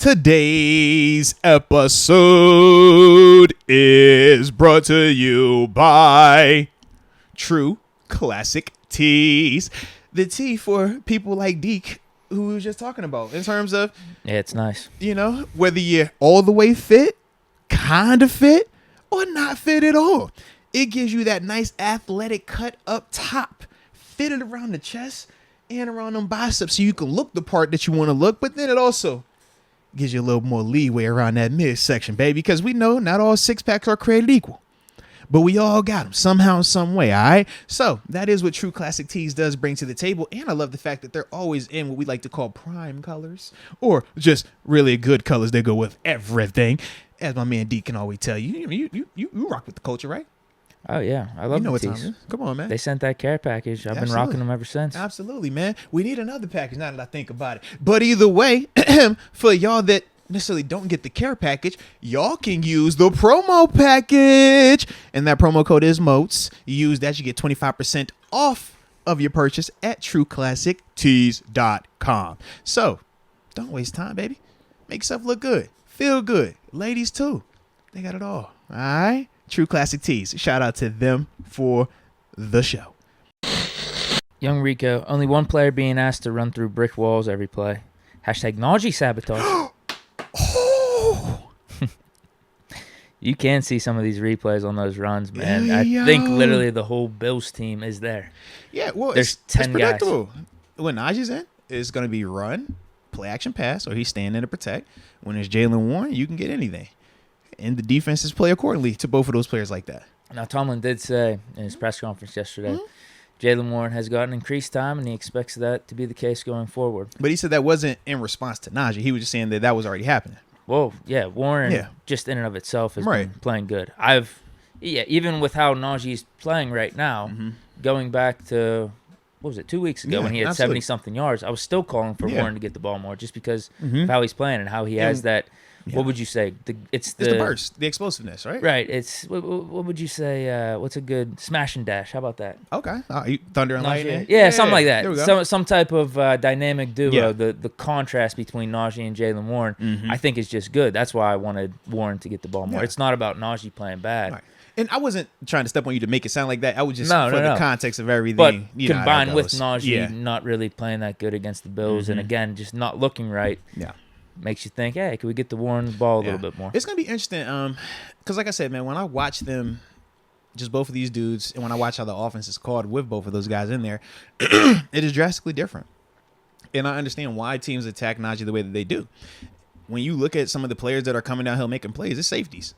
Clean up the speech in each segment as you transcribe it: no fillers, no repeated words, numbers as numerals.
Today's episode is brought to you by True Classic Tees. The tea for people like Deke, who we were just talking about, in terms of, yeah, it's nice. You know, whether you're all the way fit, kind of fit, or not fit at all. It gives you that nice athletic cut up top, fitted around the chest and around them biceps so you can look the part that you want to look, but then it also gives you a little more leeway around that midsection, baby, because we know not all six-packs are created equal, but we all got them somehow, some way, all right? So that is what True Classic Tees does bring to the table, and I love the fact that they're always in what we like to call prime colors, or just really good colors that go with everything. As my man Deke can always tell you, you rock with the culture, right? Oh, yeah. I love the tees. Come on, man. They sent that care package. I've been rocking them ever since. Absolutely, man. We need another package now that I think about it. But either way, for y'all that necessarily don't get the care package, y'all can use the promo package. And that promo code is MOATS. You use that, you get 25% off of your purchase at trueclassictees.com. So, don't waste time, baby. Make yourself look good. Feel good. Ladies, too. They got it all. All right? True Classic Tees. Shout out to them for the show. Young Rico, only one player being asked to run through brick walls every play. Hashtag Najee sabotage. Oh! You can see some of these replays on those runs, man. I think literally the whole Bills team is there. Yeah, well, there's 10 it's guys. When Najee's in, it's going to be run, play action pass, or he's standing to protect. When there's Jaylen Warren, you can get anything. And the defenses play accordingly to both of those players like that. Now, Tomlin did say in his press conference yesterday, Jaylen Warren has gotten increased time, and he expects that to be the case going forward. But he said that wasn't in response to Najee. He was just saying that was already happening. Whoa, yeah, Warren just in and of itself has been playing good. Even with how Najee's playing right now, going back to, what was it, 2 weeks ago when he had 70-something yards, I was still calling for Warren to get the ball more just because of how he's playing and how he has that. Yeah. What would you say? It's the burst, the explosiveness, right? Right. It's what would you say? What's a good smash and dash? How about that? Okay. Thunder and lightning. Yeah, something like that. There we go. Some type of dynamic duo. Yeah. The contrast between Najee and Jaylen Warren, I think is just good. That's why I wanted Warren to get the ball more. Yeah. It's not about Najee playing bad. Right. And I wasn't trying to step on you to make it sound like that. I was just the context of everything. But combined with Najee not really playing that good against the Bills, and again just not looking right. Yeah. Makes you think, hey, can we get the Warren ball a little bit more? It's going to be interesting because, like I said, man, when I watch them, just both of these dudes, and when I watch how the offense is called with both of those guys in there, it is drastically different. And I understand why teams attack Najee the way that they do. When you look at some of the players that are coming downhill making plays, it's safeties.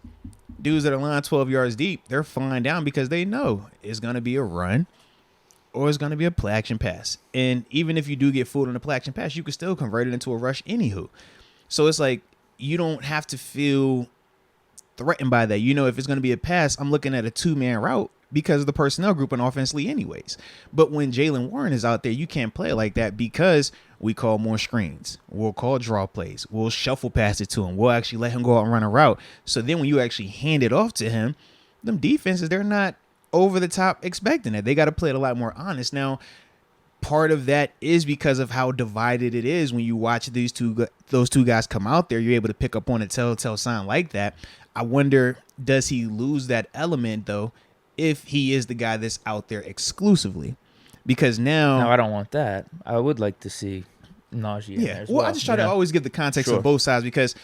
Dudes that are lying 12 yards deep, they're flying down because they know it's going to be a run or it's going to be a play action pass. And even if you do get fooled on a play action pass, you can still convert it into a rush anywho. So it's like you don't have to feel threatened by that. You know, if it's going to be a pass, I'm looking at a two-man route because of the personnel group and offensively anyways. But when Jaylen Warren is out there, you can't play it like that because we call more screens. We'll call draw plays. We'll shuffle pass it to him. We'll actually let him go out and run a route. So then when you actually hand it off to him, them defenses, they're not over the top expecting it. They got to play it a lot more honest. Now, part of that is because of how divided it is when you watch those two guys come out there. You're able to pick up on a telltale sign like that. I wonder, does he lose that element, though, if he is the guy that's out there exclusively? Because now... No, I don't want that. I would like to see Najee in there as well. I just try to always give the context of both sides because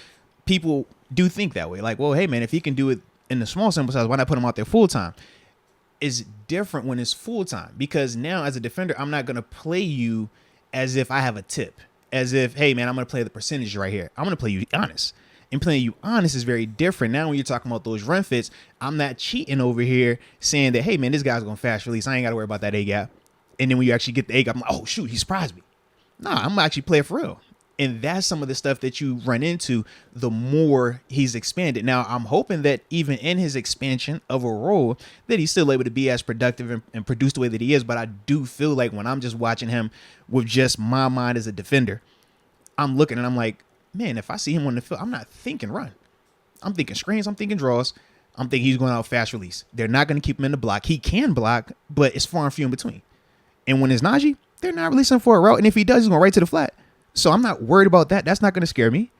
people do think that way. Like, well, hey, man, if he can do it in the small sample size, why not put him out there full time? Is different when it's full time because now as a defender, I'm not going to play you as if I have a tip, as if, hey, man, I'm going to play the percentage right here. I'm going to play you honest. And playing you honest is very different. Now when you're talking about those run fits, I'm not cheating over here saying that, hey, man, this guy's going to fast release. I ain't got to worry about that A-gap. And then when you actually get the A-gap, I'm like, oh, shoot, he surprised me. Nah, I'm going to actually play it for real. And that's some of the stuff that you run into the more he's expanded. Now, I'm hoping that even in his expansion of a role, that he's still able to be as productive and produce the way that he is. But I do feel like when I'm just watching him with just my mind as a defender, I'm looking and I'm like, man, if I see him on the field, I'm not thinking run. I'm thinking screens. I'm thinking draws. I'm thinking he's going out fast release. They're not going to keep him in the block. He can block, but it's far and few in between. And when it's Najee, they're not releasing for a route. And if he does, he's going right to the flat. So I'm not worried about that. That's not going to scare me.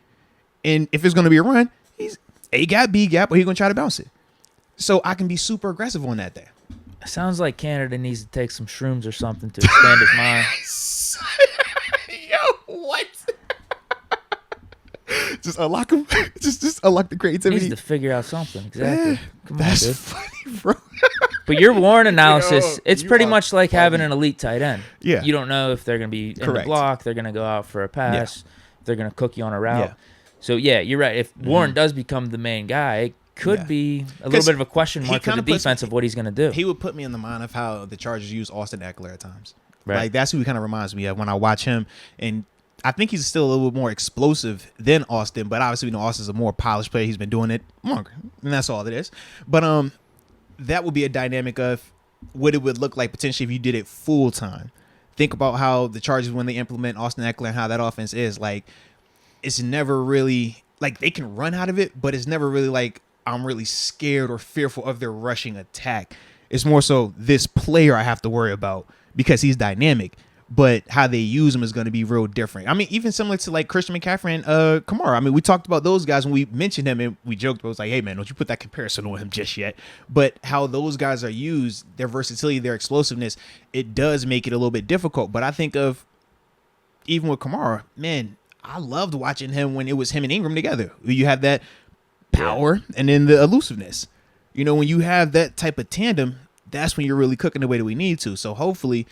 And if it's going to be a run, he's A gap, B gap, or he's going to try to bounce it. So I can be super aggressive on that day. Sounds like Canada needs to take some shrooms or something to expand his mind. Yo, what? Just unlock him. Just unlock the creativity. He needs to figure out something. Exactly. Come That's on, dude. funny, bro. But your Warren analysis, it's pretty much like funny. having an elite tight end. Yeah. You don't know if they're going to be in the block, they're going to go out for a pass, they're going to cook you on a route. Yeah. So, yeah, you're right. If Warren does become the main guy, it could be a little bit of a question mark for the defense of what he's going to do. He would put me in the mind of how the Chargers use Austin Eckler at times. Right. Like, that's who he kind of reminds me of when I watch him. And I think he's still a little bit more explosive than Austin, but obviously we know Austin's a more polished player. He's been doing it longer, and that's all it is. But that would be a dynamic of what it would look like potentially if you did it full time. Think about how the Chargers, when they implement Austin Eckler, and how that offense is. Like, it's never really like they can run out of it, but it's never really like I'm really scared or fearful of their rushing attack. It's more so this player I have to worry about because he's dynamic. But how they use him is going to be real different. I mean, even similar to like Christian McCaffrey and Kamara. I mean, we talked about those guys when we mentioned him and we joked. It was like, hey, man, don't you put that comparison on him just yet. But how those guys are used, their versatility, their explosiveness, it does make it a little bit difficult. But I think of even with Kamara, man, I loved watching him when it was him and Ingram together. You have that power and then the elusiveness. You know, when you have that type of tandem, that's when you're really cooking the way that we need to. So hopefully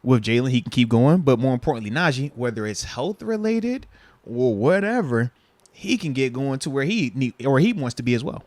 with Jaylen, he can keep going. But more importantly, Najee, whether it's health related or whatever, he can get going to where he wants to be as well.